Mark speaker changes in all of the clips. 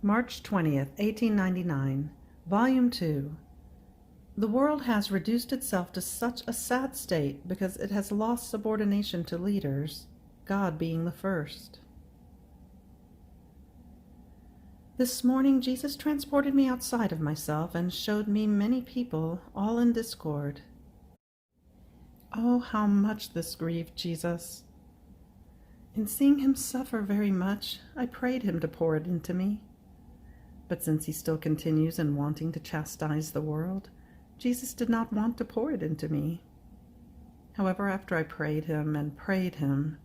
Speaker 1: March 20th, 1899, Volume 2. The world has reduced itself to such a sad state because it has lost subordination to leaders, God being the first. This morning Jesus transported me outside of myself and showed me many people, all in discord. Oh, how much this grieved Jesus! In seeing him suffer very much, I prayed him to pour it into me. But since he still continues in wanting to chastise the world, Jesus did not want to pour it into me. However, after I prayed him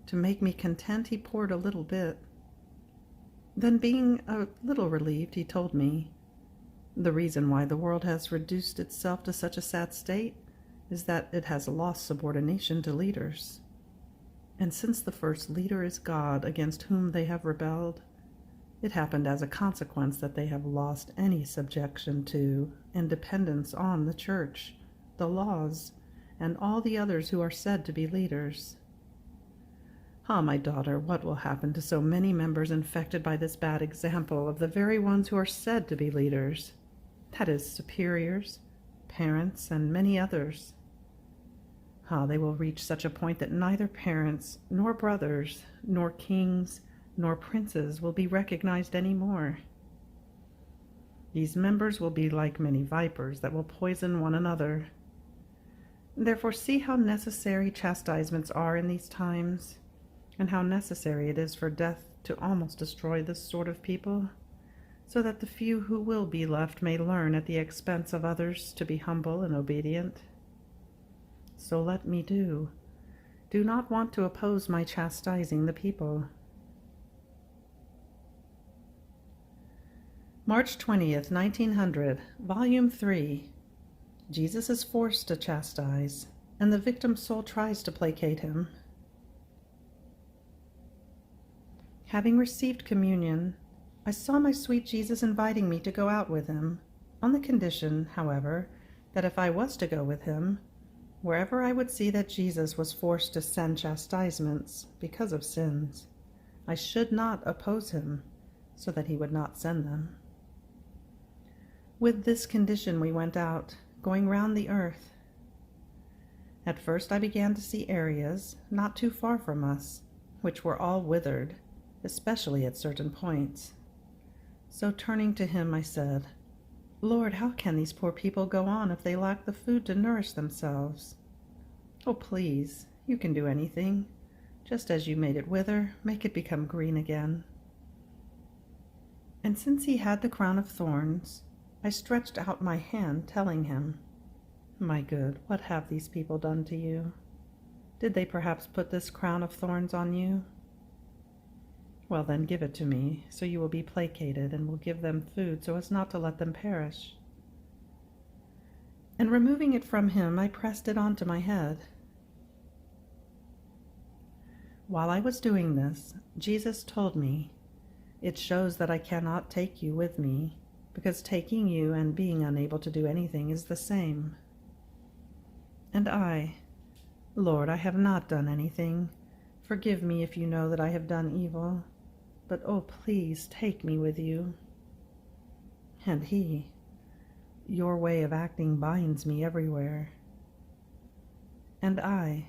Speaker 1: to make me content, he poured a little bit. Then, being a little relieved, he told me, the reason why the world has reduced itself to such a sad state is that it has lost subordination to leaders. And since the first leader is God, against whom they have rebelled, it happened as a consequence that they have lost any subjection to and dependence on the church, the laws, and all the others who are said to be leaders. Ah, my daughter, what will happen to so many members infected by this bad example of the very ones who are said to be leaders, that is, superiors, parents, and many others? Ah, they will reach such a point that neither parents, nor brothers, nor kings, nor princes will be recognized any more. These members will be like many vipers that will poison one another. Therefore see how necessary chastisements are in these times, and how necessary it is for death to almost destroy this sort of people, so that the few who will be left may learn at the expense of others to be humble and obedient. So let me do not want to oppose my chastising the people. March 20th, 1900, Volume 3. Jesus is forced to chastise, and the victim's soul tries to placate him. Having received communion, I saw my sweet Jesus inviting me to go out with him, on the condition, however, that if I was to go with him, wherever I would see that Jesus was forced to send chastisements because of sins, I should not oppose him, so that he would not send them. With this condition we went out, going round the earth. At first I began to see areas, not too far from us, which were all withered, especially at certain points. So turning to him, I said, Lord, how can these poor people go on if they lack the food to nourish themselves? Oh, please, you can do anything. Just as you made it wither, make it become green again. And since he had the crown of thorns, I stretched out my hand, telling him, My good, what have these people done to you? Did they perhaps put this crown of thorns on you? Well, then give it to me, so you will be placated, and will give them food so as not to let them perish. And removing it from him, I pressed it onto my head. While I was doing this, Jesus told me, It shows that I cannot take you with me, because taking you and being unable to do anything is the same. And I, Lord, I have not done anything. Forgive me if you know that I have done evil, but oh, please take me with you. And he, Your way of acting binds me everywhere. And I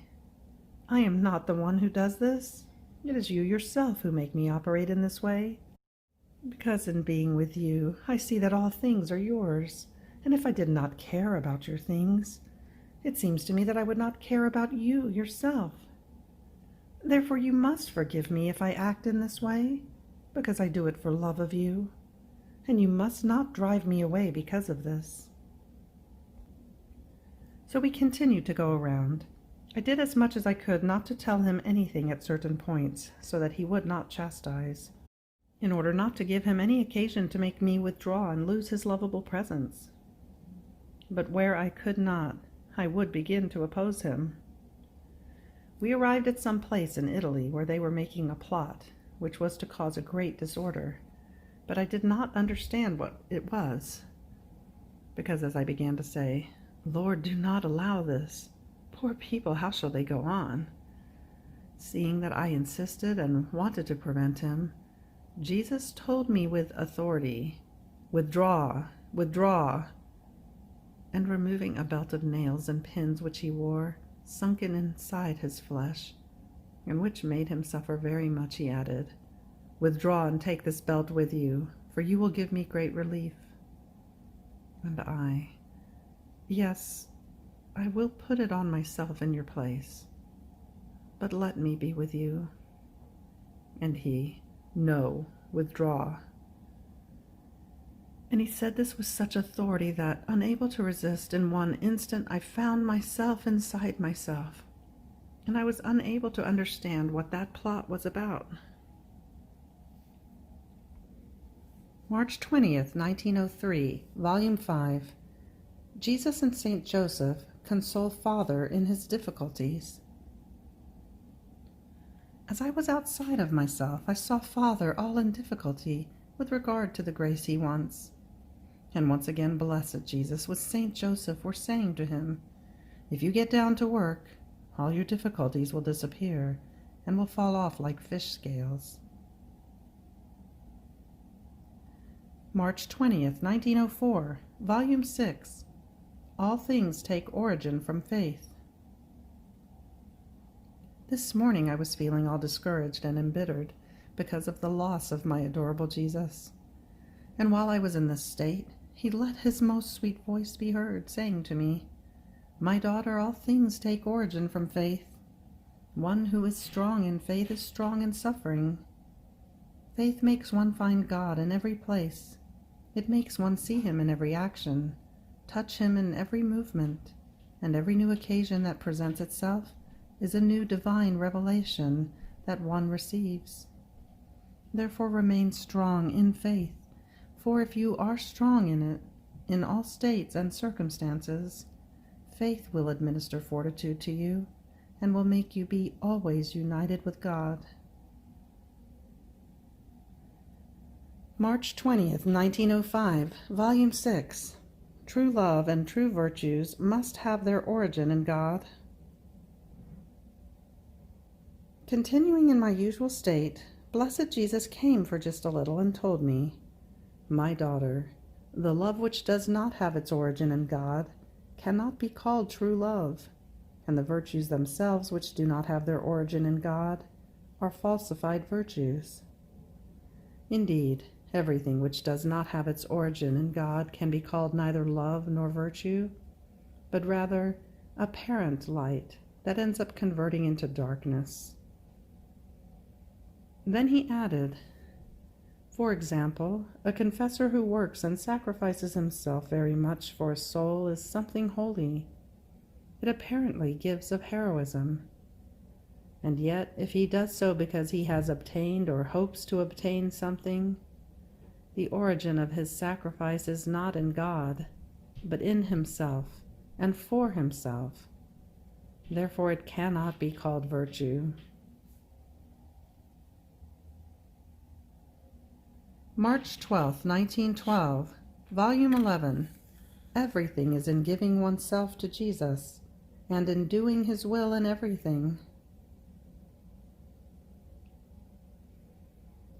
Speaker 1: am not the one who does this. It is you yourself who make me operate in this way. Because in being with you, I see that all things are yours, and if I did not care about your things, it seems to me that I would not care about you yourself. Therefore you must forgive me if I act in this way, because I do it for love of you, and you must not drive me away because of this. So we continued to go around. I did as much as I could not to tell him anything at certain points, so that he would not chastise, in order not to give him any occasion to make me withdraw and lose his lovable presence. But where I could not, I would begin to oppose him. We arrived at some place in Italy where they were making a plot, which was to cause a great disorder, but I did not understand what it was, because as I began to say, Lord, do not allow this. Poor people, how shall they go on? Seeing that I insisted and wanted to prevent him, Jesus told me with authority, "Withdraw, withdraw," and removing a belt of nails and pins which he wore, sunken inside his flesh, and which made him suffer very much, he added, "Withdraw and take this belt with you, for you will give me great relief." And I, "Yes, I will put it on myself in your place, but let me be with you." And he, "No, withdraw." And he said this with such authority that, unable to resist, in one instant I found myself inside myself, and I was unable to understand what that plot was about. March 20th, 1903, Volume 5. Jesus and Saint Joseph console Father in his difficulties. As I was outside of myself, I saw Father all in difficulty with regard to the grace he wants. And once again, blessed Jesus with Saint Joseph were saying to him, "If you get down to work, all your difficulties will disappear and will fall off like fish scales." March 20th, 1904, Volume 6. All things take origin from faith. This morning I was feeling all discouraged and embittered because of the loss of my adorable Jesus. And while I was in this state, he let his most sweet voice be heard, saying to me, "My daughter, all things take origin from faith. One who is strong in faith is strong in suffering. Faith makes one find God in every place. It makes one see him in every action, touch him in every movement, and every new occasion that presents itself is a new divine revelation that one receives. Therefore remain strong in faith, for if you are strong in it, in all states and circumstances, faith will administer fortitude to you and will make you be always united with God." March 20th, 1905, Volume 6. True love and true virtues must have their origin in God. Continuing in my usual state, blessed Jesus came for just a little and told me, "My daughter, the love which does not have its origin in God cannot be called true love, and the virtues themselves which do not have their origin in God are falsified virtues. Indeed, everything which does not have its origin in God can be called neither love nor virtue, but rather apparent light that ends up converting into darkness." Then he added, "For example, a confessor who works and sacrifices himself very much for a soul is something holy. It apparently gives of heroism. And yet, if he does so because he has obtained or hopes to obtain something, the origin of his sacrifice is not in God, but in himself and for himself. Therefore it cannot be called virtue." March 12th, 1912, Volume 11. Everything is in giving oneself to Jesus, and in doing his will in everything.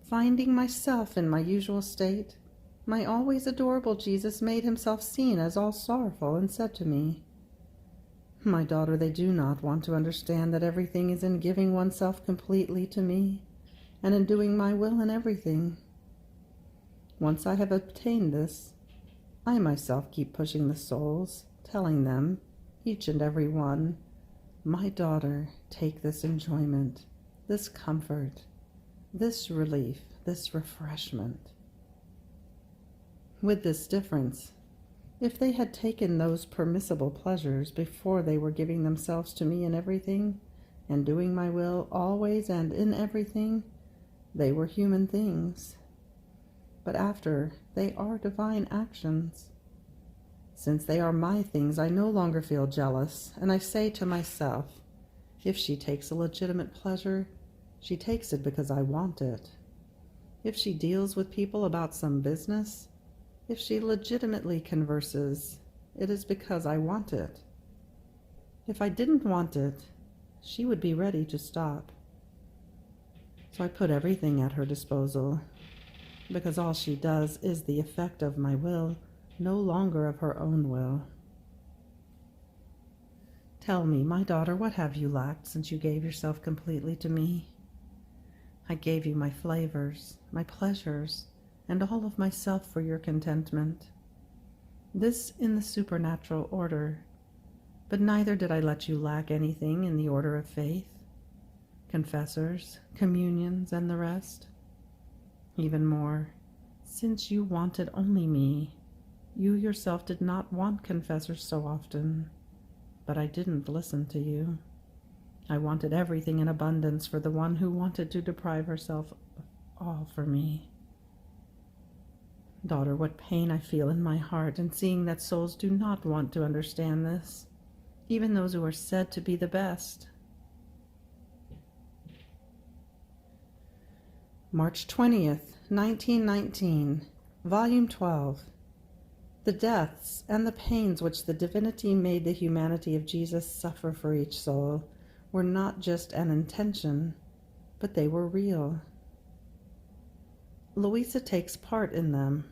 Speaker 1: Finding myself in my usual state, my always adorable Jesus made himself seen as all sorrowful and said to me, "My daughter, they do not want to understand that everything is in giving oneself completely to me, and in doing my will in everything. Once I have obtained this, I myself keep pushing the souls, telling them, each and every one, 'My daughter, take this enjoyment, this comfort, this relief, this refreshment.' With this difference, if they had taken those permissible pleasures before they were giving themselves to me in everything, and doing my will always and in everything, they were human things. But after, they are divine actions. Since they are my things, I no longer feel jealous, and I say to myself, if she takes a legitimate pleasure, she takes it because I want it. If she deals with people about some business, if she legitimately converses, it is because I want it. If I didn't want it, she would be ready to stop. So I put everything at her disposal, because all she does is the effect of my will, no longer of her own will. Tell me, my daughter, what have you lacked since you gave yourself completely to me? I gave you my flavors, my pleasures, and all of myself for your contentment. This in the supernatural order, but neither did I let you lack anything in the order of faith, confessors, communions, and the rest. Even more, since you wanted only me, you yourself did not want confessors so often, but I didn't listen to you. I wanted everything in abundance for the one who wanted to deprive herself of all for me. Daughter, what pain I feel in my heart in seeing that souls do not want to understand this, even those who are said to be the best. March 20th, 1919, Volume 12. The deaths and the pains which the divinity made the humanity of Jesus suffer for each soul were not just an intention, but they were real. Luisa takes part in them.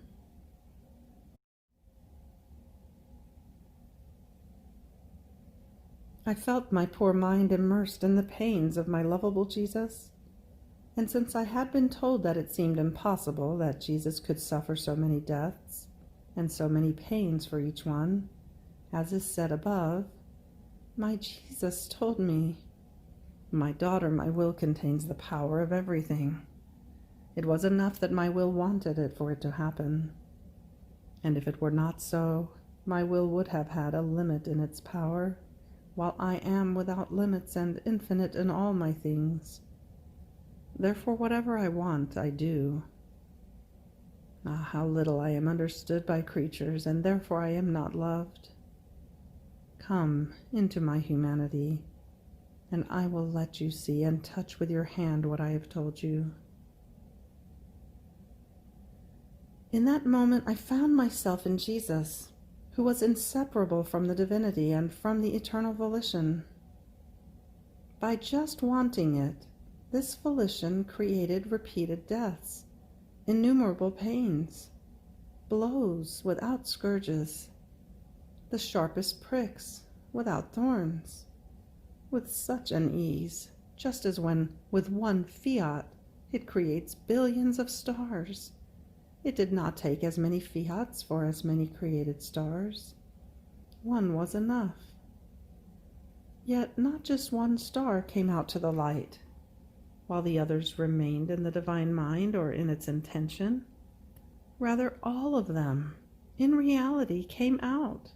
Speaker 1: I felt my poor mind immersed in the pains of my lovable Jesus, and since I had been told that it seemed impossible that Jesus could suffer so many deaths and so many pains for each one, as is said above, my Jesus told me, "My daughter, my will contains the power of everything. It was enough that my will wanted it for it to happen. And if it were not so, my will would have had a limit in its power, while I am without limits and infinite in all my things. Therefore, whatever I want, I do. Ah, how little I am understood by creatures, and therefore I am not loved. Come into my humanity, and I will let you see and touch with your hand what I have told you." In that moment I found myself in Jesus, who was inseparable from the divinity and from the eternal volition. By just wanting it, this volition created repeated deaths, innumerable pains, blows without scourges, the sharpest pricks without thorns, with such an ease, just as when with one fiat it creates billions of stars. It did not take as many fiats for as many created stars. One was enough. Yet not just one star came out to the light, while the others remained in the divine mind or in its intention. Rather, all of them, in reality, came out,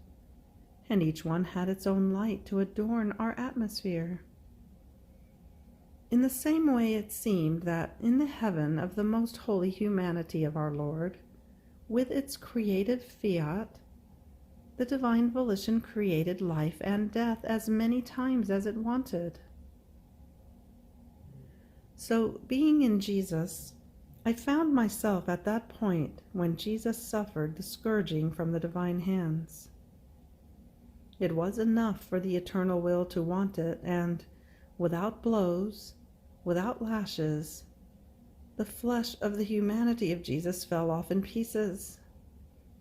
Speaker 1: and each one had its own light to adorn our atmosphere. In the same way it seemed that in the heaven of the most holy humanity of our Lord, with its creative fiat, the divine volition created life and death as many times as it wanted. So, being in Jesus, I found myself at that point when Jesus suffered the scourging from the divine hands. It was enough for the eternal will to want it, and without blows, without lashes, the flesh of the humanity of Jesus fell off in pieces.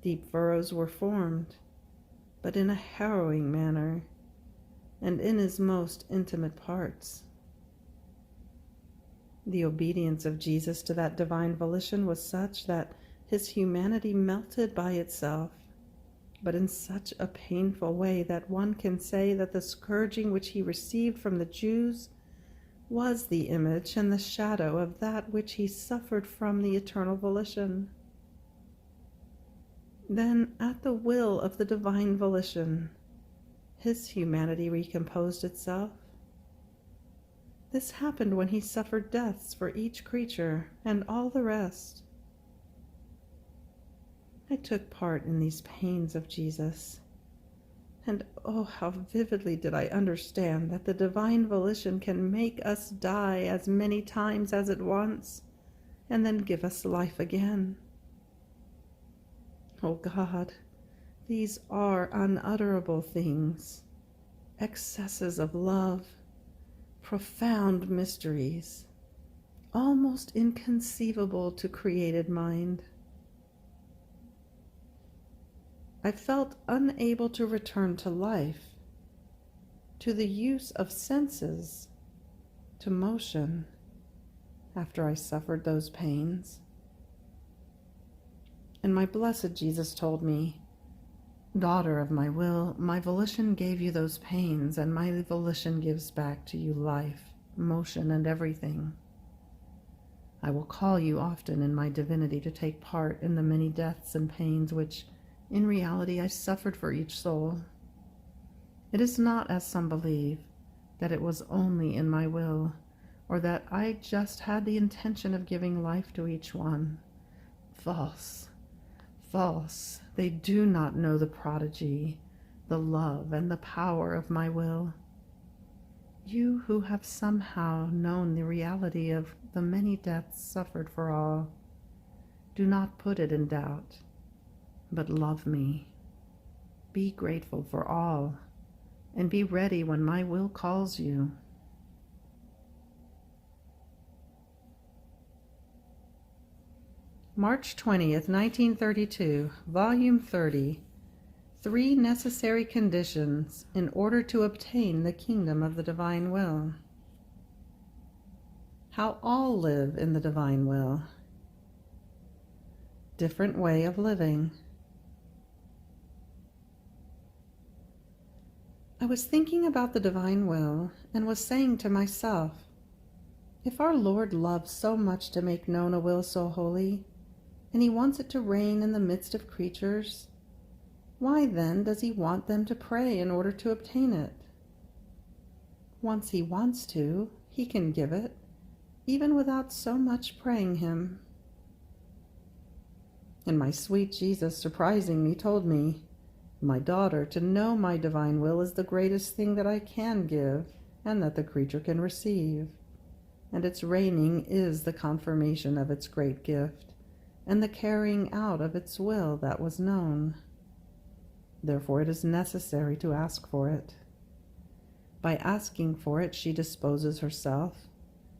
Speaker 1: Deep furrows were formed, but in a harrowing manner, and in his most intimate parts. The obedience of Jesus to that divine volition was such that his humanity melted by itself, but in such a painful way that one can say that the scourging which he received from the Jews was the image and the shadow of that which he suffered from the eternal volition. Then, at the will of the divine volition, his humanity recomposed itself. This happened when he suffered deaths for each creature and all the rest. I took part in these pains of Jesus, and oh, how vividly did I understand that the divine volition can make us die as many times as it wants, and then give us life again. Oh God, these are unutterable things, excesses of love, profound mysteries. almost inconceivable to created mind. I felt unable to return to life, to the use of senses, to motion, after I suffered those pains. And my blessed Jesus told me, "Daughter of my will, my volition gave you those pains, and my volition gives back to you life, motion, and everything. I will call you often in my divinity to take part in the many deaths and pains which, in reality, I suffered for each soul. It is not, as some believe, that it was only in my will, or that I just had the intention of giving life to each one. False, false. They do not know the prodigy, the love, and the power of my will. You who have somehow known the reality of the many deaths suffered for all, do not put it in doubt, but love me. Be grateful for all, and be ready when my will calls you." March 20th, 1932, Volume 30, 3 Necessary Conditions in Order to Obtain the Kingdom of the Divine Will. How all live in the Divine Will. Different way of living. I was thinking about the Divine Will and was saying to myself, if our Lord loves so much to make known a will so holy, and he wants it to reign in the midst of creatures, why then does he want them to pray in order to obtain it? Once he wants to, he can give it, even without so much praying him. And my sweet Jesus, surprising me, told me, "My daughter, to know my divine will is the greatest thing that I can give and that the creature can receive, and its reigning is the confirmation of its great gift and the carrying out of its will that was known. Therefore it is necessary to ask for it. By asking for it, she disposes herself.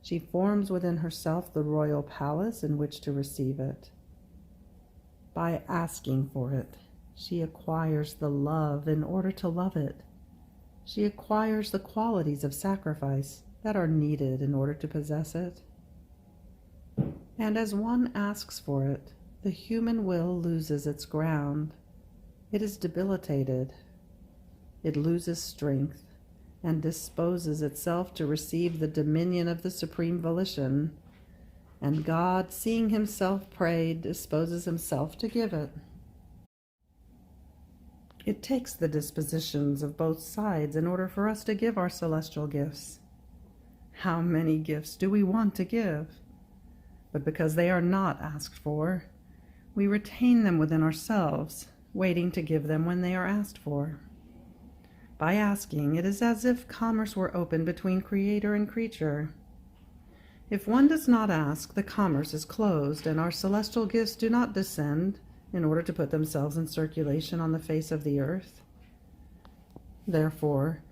Speaker 1: She forms within herself the royal palace in which to receive it. By asking for it, she acquires the love in order to love it. She acquires the qualities of sacrifice that are needed in order to possess it. And as one asks for it, the human will loses its ground. It is debilitated. It loses strength and disposes itself to receive the dominion of the supreme volition. And God, seeing himself prayed, disposes himself to give it. It takes the dispositions of both sides in order for us to give our celestial gifts. How many gifts do we want to give? But because they are not asked for, we retain them within ourselves, waiting to give them when they are asked for. By asking, it is as if commerce were open between creator and creature. If one does not ask, the commerce is closed, and our celestial gifts do not descend in order to put themselves in circulation on the face of the earth. Therefore,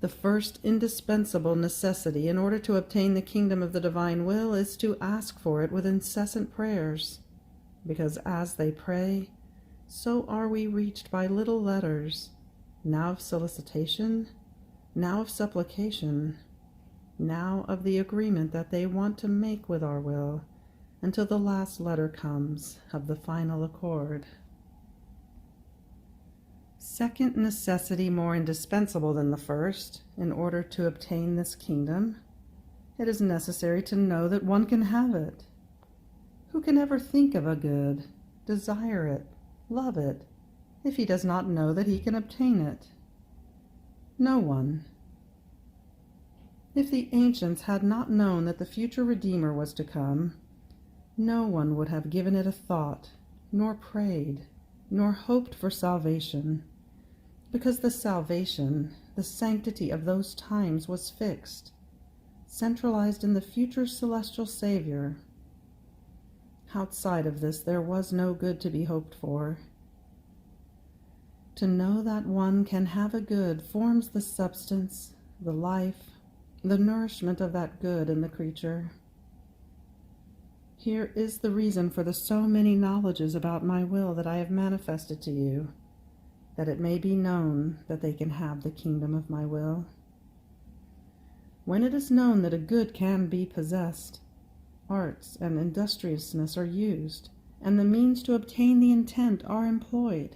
Speaker 1: the first indispensable necessity in order to obtain the kingdom of the divine will is to ask for it with incessant prayers, because as they pray, so are we reached by little letters, now of solicitation, now of supplication, now of the agreement that they want to make with our will, until the last letter comes of the final accord. Second necessity, more indispensable than the first, in order to obtain this kingdom, it is necessary to know that one can have it. Who can ever think of a good, desire it, love it, if he does not know that he can obtain it? No one. If the ancients had not known that the future Redeemer was to come, no one would have given it a thought, nor prayed, nor hoped for salvation, because the salvation, the sanctity of those times was fixed, centralized in the future celestial Savior. Outside of this, there was no good to be hoped for. To know that one can have a good forms the substance, the life, the nourishment of that good in the creature. Here is the reason for the so many knowledges about my will that I have manifested to you, that it may be known that they can have the kingdom of my will. When it is known that a good can be possessed, arts and industriousness are used, and the means to obtain the intent are employed.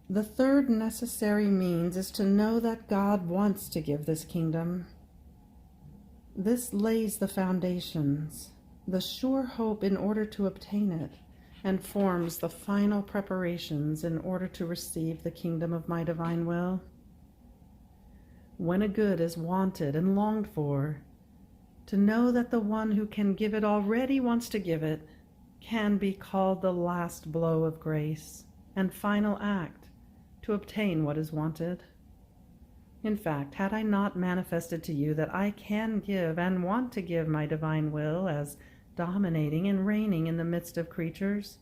Speaker 1: The third necessary means is to know that God wants to give this kingdom. This lays the foundations, the sure hope in order to obtain it, and forms the final preparations in order to receive the kingdom of my divine will. When a good is wanted and longed for, to know that the one who can give it already wants to give it can be called the last blow of grace and final act to obtain what is wanted. In fact, had I not manifested to you that I can give and want to give my divine will as dominating and reigning in the midst of creatures,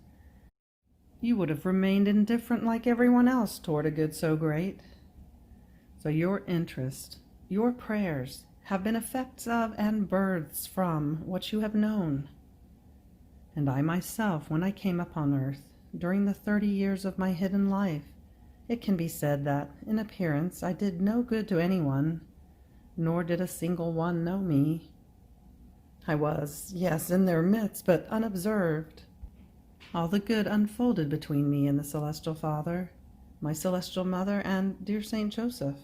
Speaker 1: you would have remained indifferent like everyone else toward a good so great. So your interest, your prayers, have been effects of and births from what you have known. And I myself, when I came upon earth, during the 30 years of my hidden life, it can be said that, in appearance, I did no good to anyone, nor did a single one know me. I was, yes, in their midst, but unobserved. All the good unfolded between me and the Celestial Father, my Celestial Mother, and dear Saint Joseph,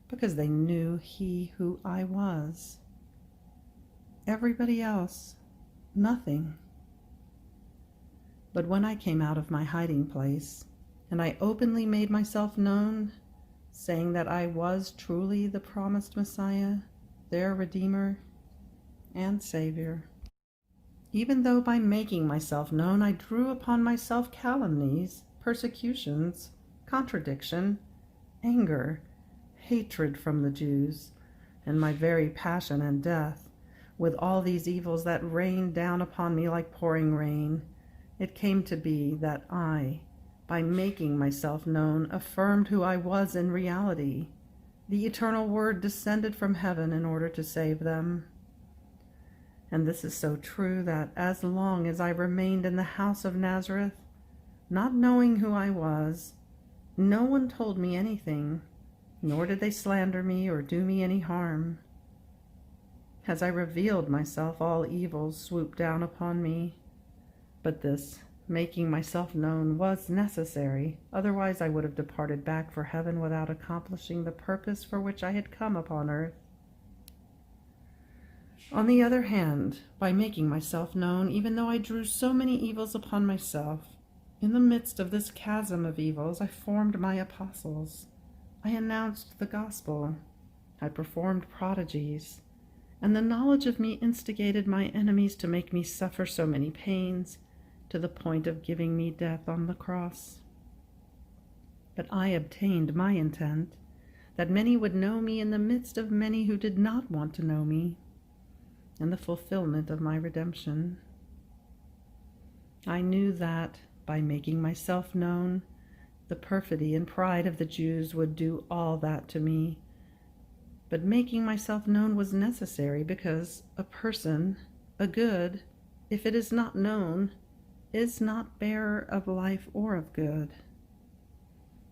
Speaker 1: because they knew he who I was. Everybody else, nothing. But when I came out of my hiding place, and I openly made myself known, saying that I was truly the promised Messiah, their Redeemer and Savior, even though by making myself known I drew upon myself calumnies, persecutions, contradiction, anger, hatred from the Jews, and my very passion and death, with all these evils that rained down upon me like pouring rain, it came to be that I, by making myself known, affirmed who I was in reality. The eternal Word descended from heaven in order to save them. And this is so true that as long as I remained in the house of Nazareth, not knowing who I was, no one told me anything, nor did they slander me or do me any harm. As I revealed myself, all evils swooped down upon me. But this, making myself known, was necessary, otherwise I would have departed back for heaven without accomplishing the purpose for which I had come upon earth. On the other hand, by making myself known, even though I drew so many evils upon myself, in the midst of this chasm of evils I formed my apostles. I announced the gospel. I performed prodigies, and the knowledge of me instigated my enemies to make me suffer so many pains, to the point of giving me death on the cross. But I obtained my intent, that many would know me in the midst of many who did not want to know me, and the fulfillment of my redemption. I knew that, by making myself known, the perfidy and pride of the Jews would do all that to me. But making myself known was necessary because a person, a good, if it is not known, is not bearer of life or of good.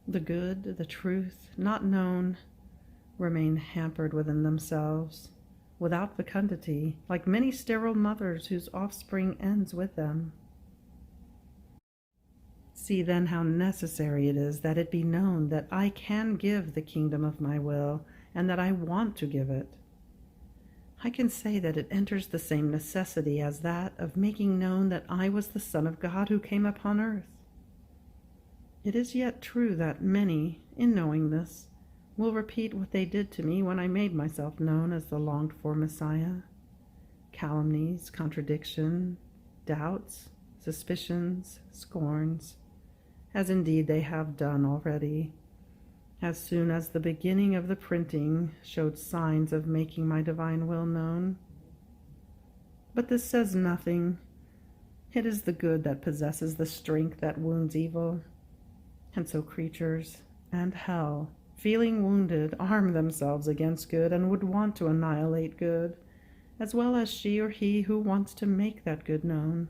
Speaker 1: The good, the truth, not known, remain hampered within themselves, without fecundity, like many sterile mothers whose offspring ends with them. See then how necessary it is that it be known that I can give the kingdom of my will, and that I want to give it. I can say that it enters the same necessity as that of making known that I was the Son of God who came upon earth. It is yet true that many, in knowing this, will repeat what they did to me when I made myself known as the longed-for Messiah. Calumnies, contradiction, doubts, suspicions, scorns, as indeed they have done already, as soon as the beginning of the printing showed signs of making my divine will known. But this says nothing. It is the good that possesses the strength that wounds evil. And so creatures and hell, feeling wounded, arm themselves against good and would want to annihilate good, as well as she or he who wants to make that good known.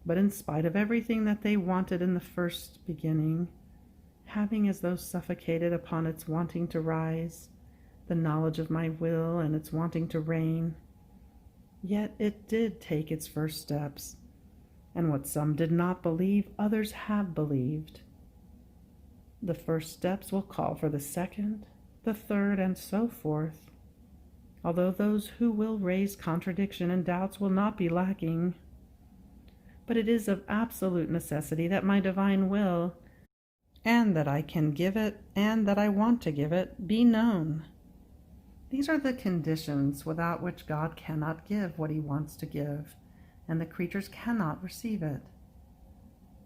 Speaker 1: But in spite of everything that they wanted in the first beginning, having as though suffocated upon its wanting to rise, the knowledge of my will and its wanting to reign, yet it did take its first steps, and what some did not believe, others have believed. The first steps will call for the second, the third, and so forth, although those who will raise contradiction and doubts will not be lacking. But it is of absolute necessity that my divine will, and that I can give it, and that I want to give it, be known. These are the conditions without which God cannot give what he wants to give, and the creatures cannot receive it.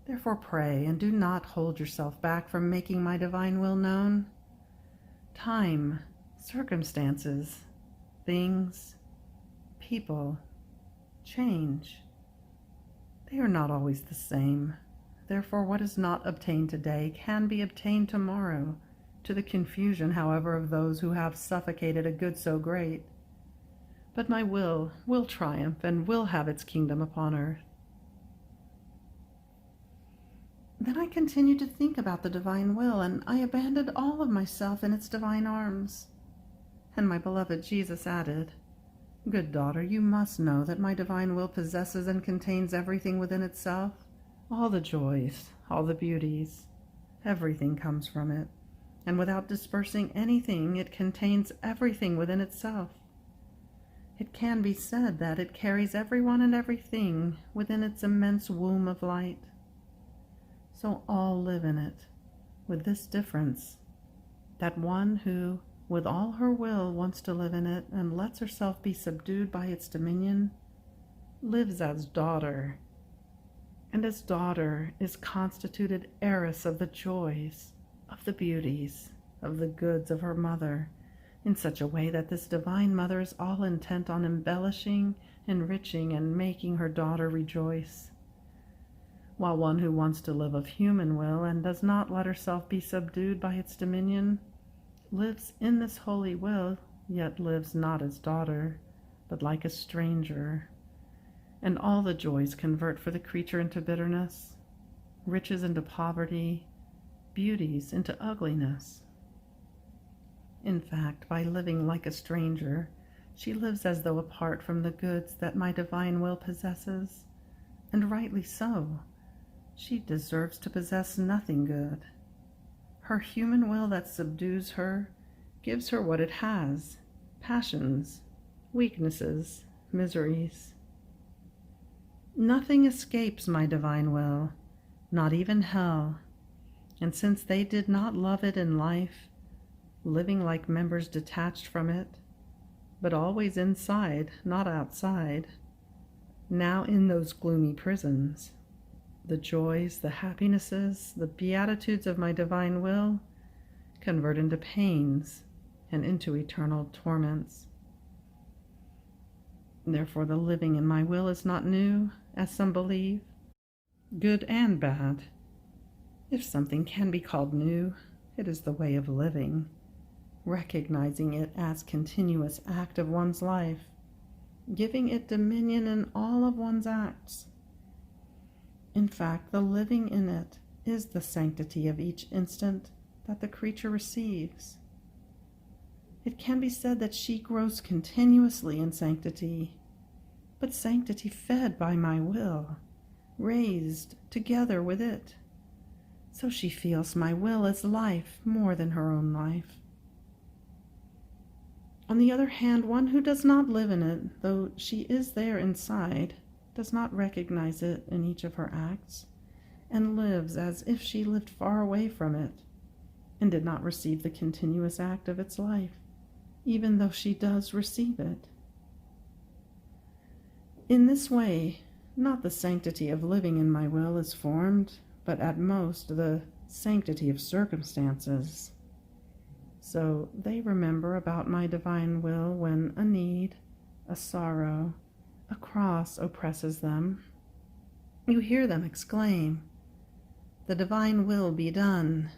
Speaker 1: Therefore pray, and do not hold yourself back from making my divine will known. Time, circumstances, things, people, change. They are not always the same. Therefore, what is not obtained today can be obtained tomorrow, to the confusion, however, of those who have suffocated a good so great. But my will triumph and will have its kingdom upon earth. Then I continued to think about the divine will, and I abandoned all of myself in its divine arms. And my beloved Jesus added, "Good daughter, you must know that my divine will possesses and contains everything within itself. All the joys, all the beauties, everything comes from it. And without dispersing anything, it contains everything within itself. It can be said that it carries everyone and everything within its immense womb of light. So all live in it, with this difference, that one who, with all her will, wants to live in it and lets herself be subdued by its dominion, lives as daughter, and as daughter is constituted heiress of the joys, of the beauties, of the goods of her mother, in such a way that this divine mother is all intent on embellishing, enriching, and making her daughter rejoice. While one who wants to live of human will and does not let herself be subdued by its dominion, lives in this holy will, yet lives not as daughter, but like a stranger, and all the joys convert for the creature into bitterness, riches into poverty, beauties into ugliness. In fact, by living like a stranger, she lives as though apart from the goods that my divine will possesses, and rightly so. She deserves to possess nothing good. Her human will that subdues her gives her what it has: passions, weaknesses, miseries. Nothing escapes my divine will, not even hell, and since they did not love it in life, living like members detached from it, but always inside, not outside, now in those gloomy prisons, the joys, the happinesses, the beatitudes of my divine will convert into pains and into eternal torments. Therefore the living in my will is not new, as some believe, good and bad. If something can be called new, it is the way of living, recognizing it as continuous act of one's life, giving it dominion in all of one's acts. In fact, the living in it is the sanctity of each instant that the creature receives. It can be said that she grows continuously in sanctity, but sanctity fed by my will, raised together with it. So she feels my will as life more than her own life. On the other hand, one who does not live in it, though she is there inside, does not recognize it in each of her acts, and lives as if she lived far away from it, and did not receive the continuous act of its life, even though she does receive it. In this way, not the sanctity of living in my will is formed, but at most the sanctity of circumstances. So they remember about my divine will when a need, a sorrow, a cross oppresses them. You hear them exclaim, "The divine will be done."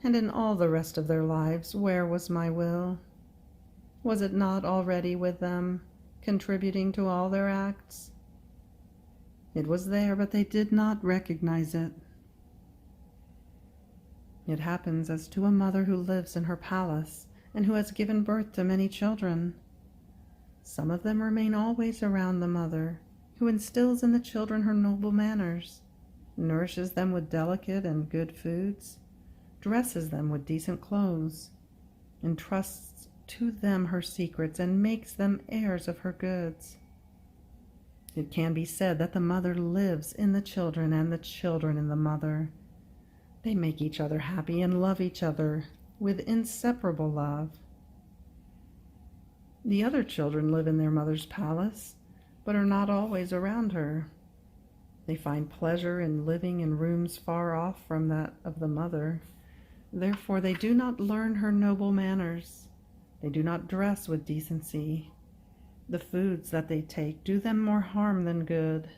Speaker 1: And in all the rest of their lives, where was my will? Was it not already with them, contributing to all their acts? It was there, but they did not recognize it. It happens as to a mother who lives in her palace and who has given birth to many children. Some of them remain always around the mother, who instills in the children her noble manners, nourishes them with delicate and good foods, dresses them with decent clothes, entrusts to them her secrets, and makes them heirs of her goods. It can be said that the mother lives in the children and the children in the mother. They make each other happy and love each other with inseparable love. The other children live in their mother's palace, but are not always around her. They find pleasure in living in rooms far off from that of the mother. Therefore they do not learn her noble manners. They do not dress with decency. The foods that they take do them more harm than good.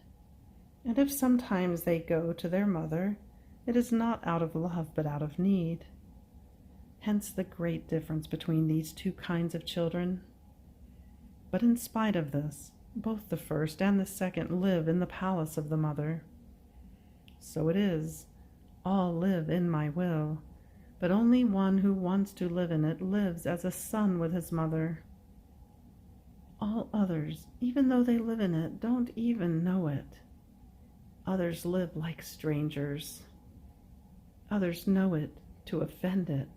Speaker 1: And if sometimes they go to their mother, it is not out of love, but out of need. Hence the great difference between these two kinds of children. But in spite of this, both the first and the second live in the palace of the mother. So it is, all live in my will, but only one who wants to live in it lives as a son with his mother. All others, even though they live in it, don't even know it. Others live like strangers. Others know it to offend it.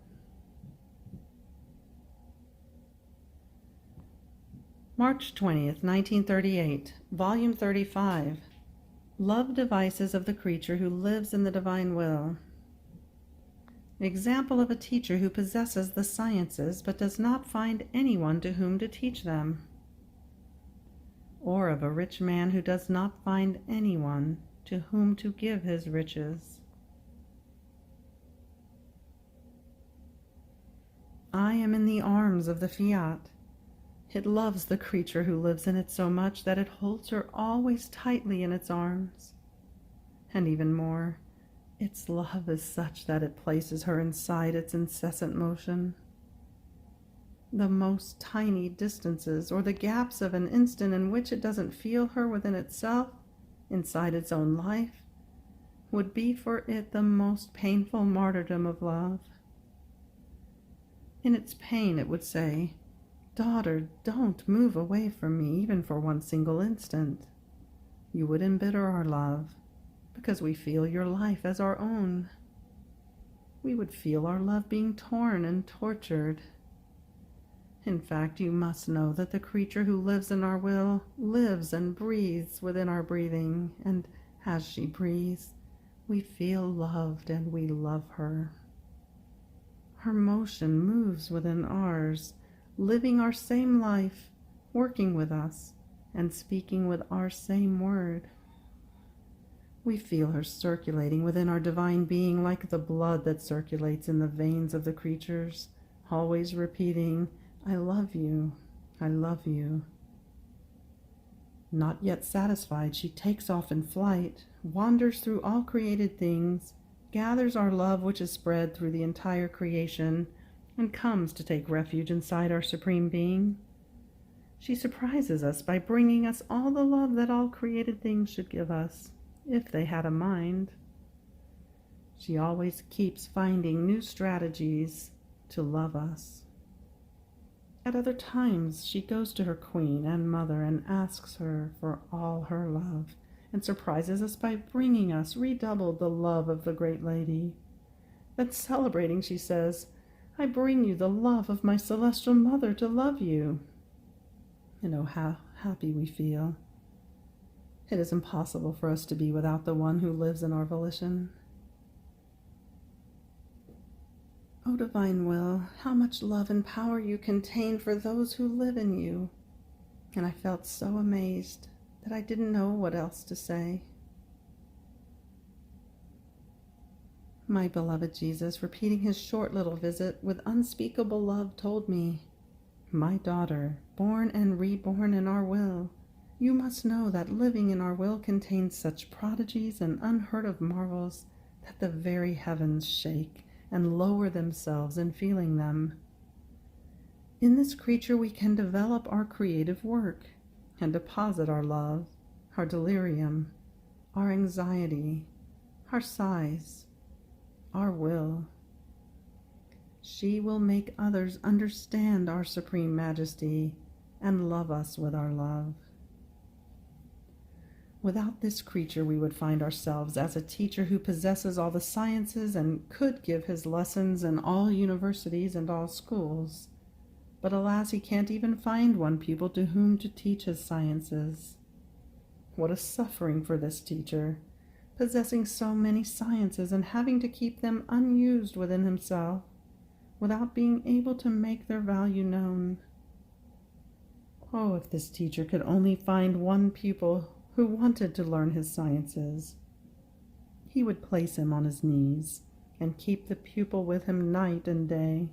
Speaker 1: March 20th, 1938, Volume 35. Love Devices of the Creature Who Lives in the Divine Will. Example of a teacher who possesses the sciences but does not find anyone to whom to teach them. Or of a rich man who does not find anyone to whom to give his riches. I am in the arms of the Fiat. It loves the creature who lives in it so much that it holds her always tightly in its arms. And even more, its love is such that it places her inside its incessant motion. The most tiny distances, or the gaps of an instant in which it doesn't feel her within itself, inside its own life, would be for it the most painful martyrdom of love. In its pain it would say, "Daughter, don't move away from me even for one single instant. You would embitter our love, because we feel your life as our own. We would feel our love being torn and tortured. In fact, you must know that the creature who lives in our will lives and breathes within our breathing, and as she breathes, we feel loved and we love her. Her motion moves within ours, living our same life, working with us, and speaking with our same word. We feel her circulating within our divine being like the blood that circulates in the veins of the creatures, always repeating, 'I love you, I love you.' Not yet satisfied, she takes off in flight, wanders through all created things, gathers our love which is spread through the entire creation, and comes to take refuge inside our Supreme Being. She surprises us by bringing us all the love that all created things should give us, if they had a mind. She always keeps finding new strategies to love us. At other times, she goes to her queen and mother and asks her for all her love, and surprises us by bringing us redoubled the love of the great lady. Then celebrating, she says, 'I bring you the love of my celestial mother to love you.' And oh, how happy we feel. It is impossible for us to be without the one who lives in our volition. O divine will, how much love and power you contain for those who live in you. And I felt so amazed that I didn't know what else to say. My beloved Jesus, repeating his short little visit with unspeakable love, told me, 'My daughter, born and reborn in our will, you must know that living in our will contains such prodigies and unheard of marvels that the very heavens shake and lower themselves in feeling them. In this creature we can develop our creative work and deposit our love, our delirium, our anxiety, our sighs, our will. She will make others understand our supreme majesty and love us with our love. Without this creature, we would find ourselves as a teacher who possesses all the sciences and could give his lessons in all universities and all schools. But alas, he can't even find one pupil to whom to teach his sciences. What a suffering for this teacher, possessing so many sciences and having to keep them unused within himself, without being able to make their value known. Oh, if this teacher could only find one pupil who wanted to learn his sciences. He would place him on his knees and keep the pupil with him night and day.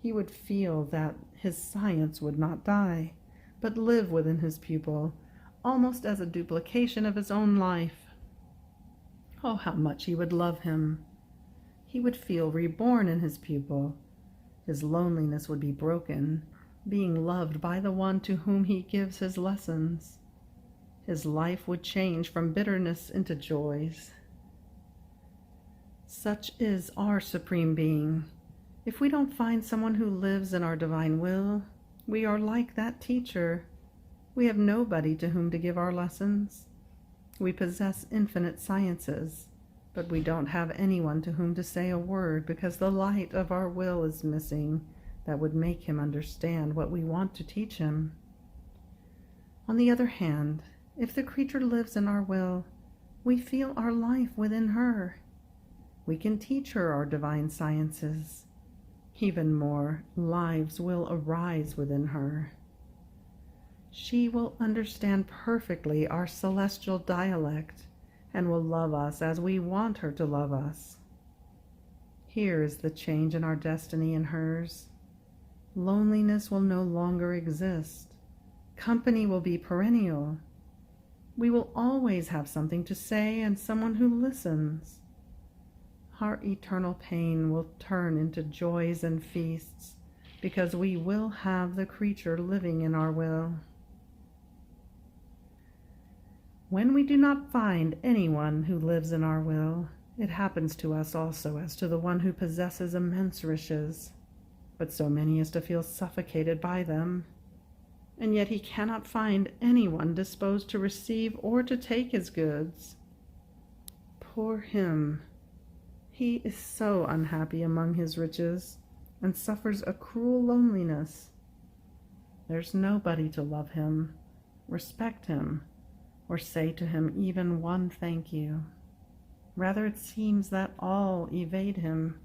Speaker 1: He would feel that his science would not die, but live within his pupil, almost as a duplication of his own life. Oh, how much he would love him! He would feel reborn in his pupil. His loneliness would be broken, being loved by the one to whom he gives his lessons. His life would change from bitterness into joys. Such is our Supreme Being. If we don't find someone who lives in our divine will, we are like that teacher. We have nobody to whom to give our lessons. We possess infinite sciences, but we don't have anyone to whom to say a word because the light of our will is missing that would make him understand what we want to teach him. On the other hand, if the creature lives in our will, we feel our life within her. We can teach her our divine sciences. Even more, lives will arise within her. She will understand perfectly our celestial dialect and will love us as we want her to love us. Here is the change in our destiny and hers. Loneliness will no longer exist. Company will be perennial. We will always have something to say and someone who listens. Our eternal pain will turn into joys and feasts because we will have the creature living in our will. When we do not find anyone who lives in our will, it happens to us also as to the one who possesses immense riches, but so many as to feel suffocated by them. And yet he cannot find anyone disposed to receive or to take his goods. Poor him! He is so unhappy among his riches and suffers a cruel loneliness. There's nobody to love him, respect him, or say to him even one thank you. Rather, it seems that all evade him,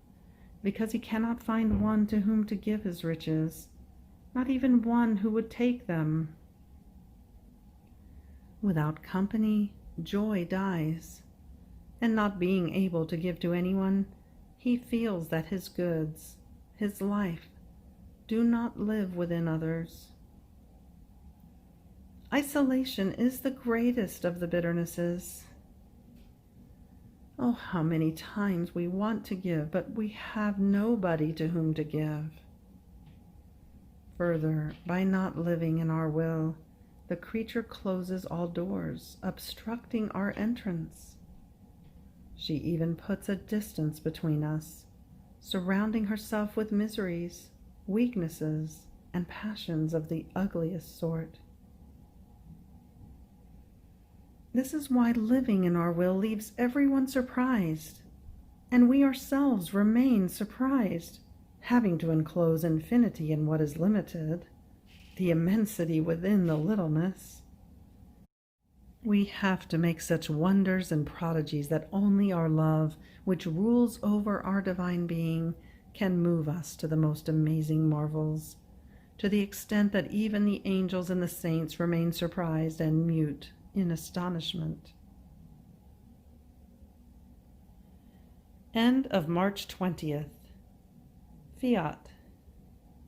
Speaker 1: because he cannot find one to whom to give his riches, not even one who would take them. Without company, joy dies, and not being able to give to anyone, he feels that his goods, his life, do not live within others. Isolation is the greatest of the bitternesses. Oh, how many times we want to give, but we have nobody to whom to give. Further, by not living in our will, the creature closes all doors, obstructing our entrance. She even puts a distance between us, surrounding herself with miseries, weaknesses, and passions of the ugliest sort. This is why living in our will leaves everyone surprised, and we ourselves remain surprised, having to enclose infinity in what is limited, the immensity within the littleness. We have to make such wonders and prodigies that only our love, which rules over our divine being, can move us to the most amazing marvels, to the extent that even the angels and the saints remain surprised and mute in astonishment. End of March 20th. Fiat.